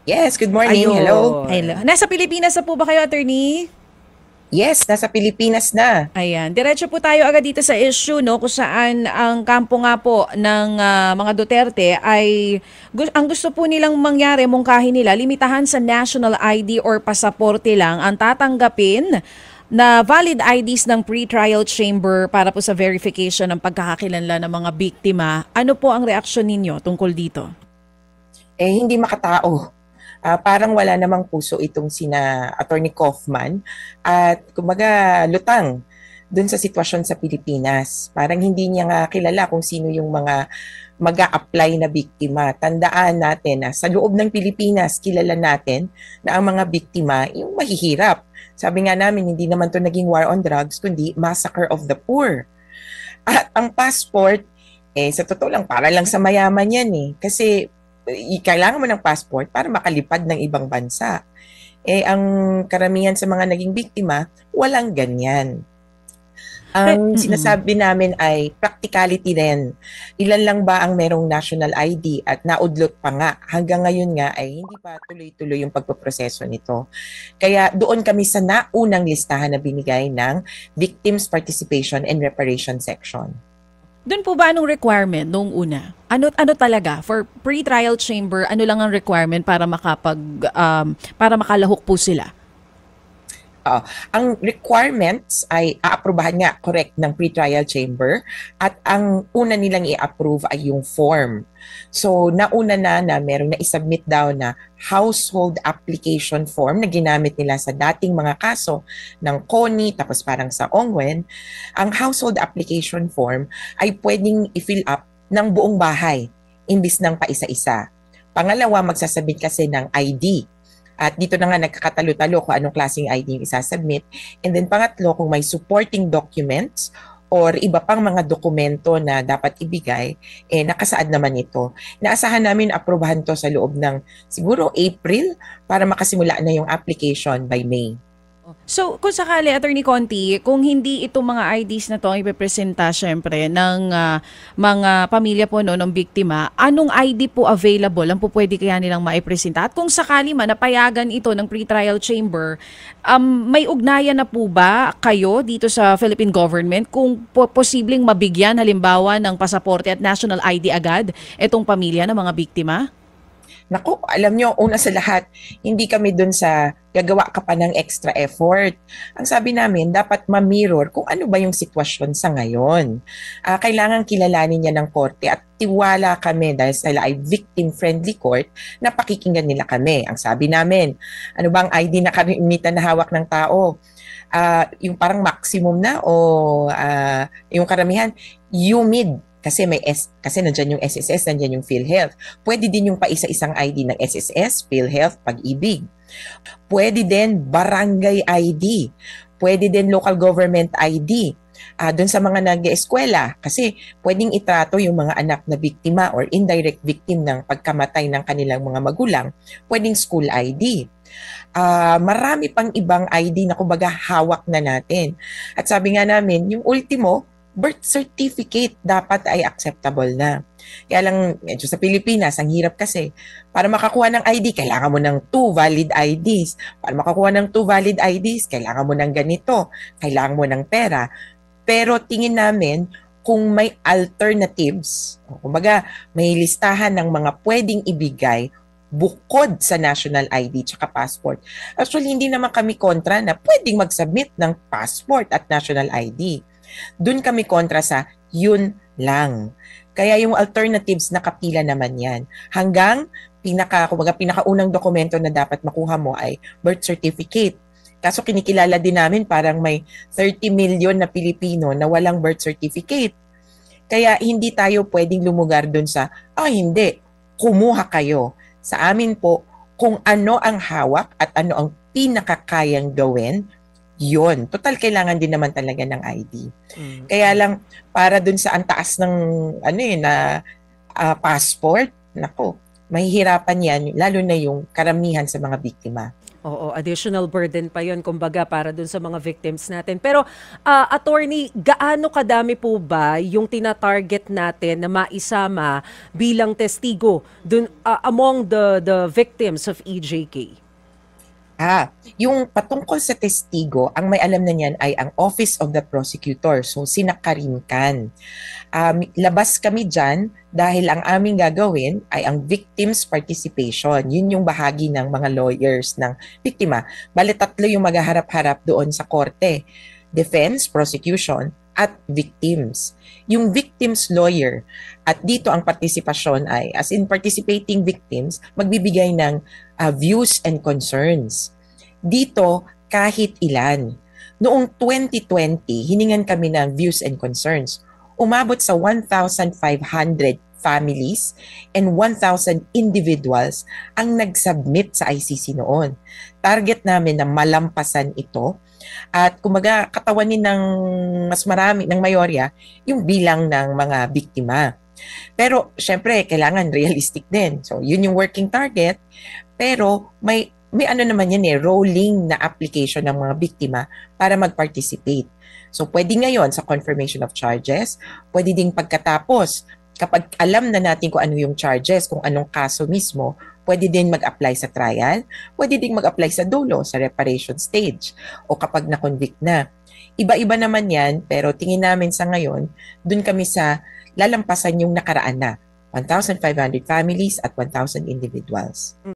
Yes, good morning. Hello. Hello. Nasa Pilipinas na po ba kayo, attorney? Yes, nasa Pilipinas na. Ayan. Diretso po tayo agad dito sa issue, no, kung saan ang kampo nga po ng mga Duterte ay ang gusto po nilang mangyari, mungkahin nila, limitahan sa national ID or pasaporte lang ang tatanggapin na valid IDs ng pre-trial chamber para po sa verification ng pagkakakilanlan ng mga biktima. Ano po ang reaksyon ninyo tungkol dito? Hindi makatao. Parang wala namang puso itong sina Attorney Kaufman at kumbaga lutang dun sa sitwasyon sa Pilipinas. Parang hindi niya nga kilala kung sino yung mga mag-a-apply na biktima. Tandaan natin na sa loob ng Pilipinas, kilala natin na ang mga biktima yung mahihirap. Sabi nga namin, hindi naman to naging war on drugs, kundi massacre of the poor. At ang passport, sa totoo lang, para lang sa mayaman yan eh. Kasi kailangan mo ng passport para makalipad ng ibang bansa. Ang karamihan sa mga naging biktima, walang ganyan. Ang Mm-mm. sinasabi namin ay practicality din. Ilan lang ba ang merong national ID at naudlot pa nga. Hanggang ngayon nga ay hindi pa tuloy-tuloy yung pagpaproseso nito. Kaya doon kami sa naunang listahan na binigay ng Victims Participation and Reparation Section. Doon po ba anong requirement nung una? Ano talaga for pre-trial chamber, ano lang ang requirement para para makalahok po sila? Oo. Ang requirements ay aaprubahan nga, correct, ng pretrial chamber at ang una nilang i-approve ay yung form. So, nauna na merong na-submit daw na household application form na ginamit nila sa dating mga kaso ng CONI tapos parang sa ONGWEN. Ang household application form ay pwedeng i-fill up ng buong bahay imbis ng paisa-isa. Pangalawa, magsasabit kasi ng ID. At dito na nga nagkakatalo-talo kung anong klaseng ID yung isasubmit. And then pangatlo, kung may supporting documents or iba pang mga dokumento na dapat ibigay, nakasaad naman ito. Naasahan namin aprobahan to sa loob ng siguro April para makasimula na yung application by May. So, kung sakali, Attorney Conti, kung hindi itong mga IDs na to ang ipepresenta syempre ng mga pamilya po no, ng biktima, anong ID po available ang po pwede kaya nilang maipresenta? At kung sakali man napayagan ito ng pre-trial chamber, may ugnayan na po ba kayo dito sa Philippine government kung posibleng mabigyan halimbawa ng pasaporte at national ID agad itong pamilya ng mga biktima? Naku, alam nyo, una sa lahat, hindi kami dun sa gagawa ka pa ng extra effort. Ang sabi namin, dapat ma-mirror kung ano ba yung sitwasyon sa ngayon. Kailangan kilalanin niya ng korte at tiwala kami dahil sila ay victim-friendly court na pakikinggan nila kami. Ang sabi namin, ano bang ID na karamitan na hawak ng tao? Yung parang maximum na o yung karamihan, humid kasi kasi nandiyan yung SSS, nandiyan yung PhilHealth. Pwede din yung paisa-isang ID ng SSS, PhilHealth, Pag-ibig. Pwede din barangay ID. Pwede din local government ID. Doon sa mga nag-eskwela kasi pwedeng itrato yung mga anak na biktima or indirect victim ng pagkamatay ng kanilang mga magulang, pwedeng school ID. Marami pang ibang ID na kumbaga hawak na natin. At sabi nga namin, yung ultimo, birth certificate dapat ay acceptable na. Kaya lang, medyo sa Pilipinas, ang hirap kasi. Para makakuha ng ID, kailangan mo ng 2 valid IDs. Para makakuha ng 2 valid IDs, kailangan mo ng ganito. Kailangan mo ng pera. Pero tingin namin, kung may alternatives, kumbaga may listahan ng mga pwedeng ibigay bukod sa national ID tsaka passport. Actually, hindi naman kami kontra na pwedeng mag-submit ng passport at national ID. Doon kami kontra sa yun lang. Kaya yung alternatives nakapila naman yan. Hanggang kumbaga pinakaunang dokumento na dapat makuha mo ay birth certificate. Kaso kinikilala din namin parang may 30 million na Pilipino na walang birth certificate. Kaya hindi tayo pwedeng lumugar doon sa, hindi, kumuha kayo. Sa amin po, kung ano ang hawak at ano ang pinakakayang gawin, yun. Total, kailangan din naman talaga ng ID. Kaya lang, para dun sa antaas ng passport, nako, mahihirapan yan, lalo na yung karamihan sa mga biktima. Oo, additional burden pa yon kumbaga para dun sa mga victims natin. Pero attorney, gaano kadami po ba yung tina-target natin na maisama bilang testigo dun among the victims of EJK? Yung patungkol sa testigo, ang may alam na niyan ay ang Office of the Prosecutor. So, sinakarimkan. Labas kami dyan dahil ang aming gagawin ay ang victim's participation. Yun yung bahagi ng mga lawyers ng biktima. Bale, tatlo yung maghaharap-harap doon sa korte. Defense, prosecution, at victims. Yung victim's lawyer, at dito ang partisipasyon ay, as in participating victims, magbibigay ng views and concerns. Dito, kahit ilan. Noong 2020, hiningan kami ng views and concerns. Umabot sa 1,500 families and 1,000 individuals ang nag-submit sa ICC noon. Target namin na malampasan ito at kumaga katawanin ng mas marami, ng mayorya, yung bilang ng mga biktima. Pero syempre, kailangan realistic din. So, yun yung working target. Pero may ano naman yan rolling na application ng mga biktima para mag-participate. So, pwede ngayon sa confirmation of charges, pwede ding pagkatapos, kapag alam na natin kung ano yung charges, kung anong kaso mismo, pwede din mag-apply sa trial, pwede din mag-apply sa dulo, sa reparation stage, o kapag na-convict na. Iba-iba naman yan, pero tingin namin sa ngayon, dun kami sa lalampasan yung nakaraan na, 1,500 families at 1,000 individuals.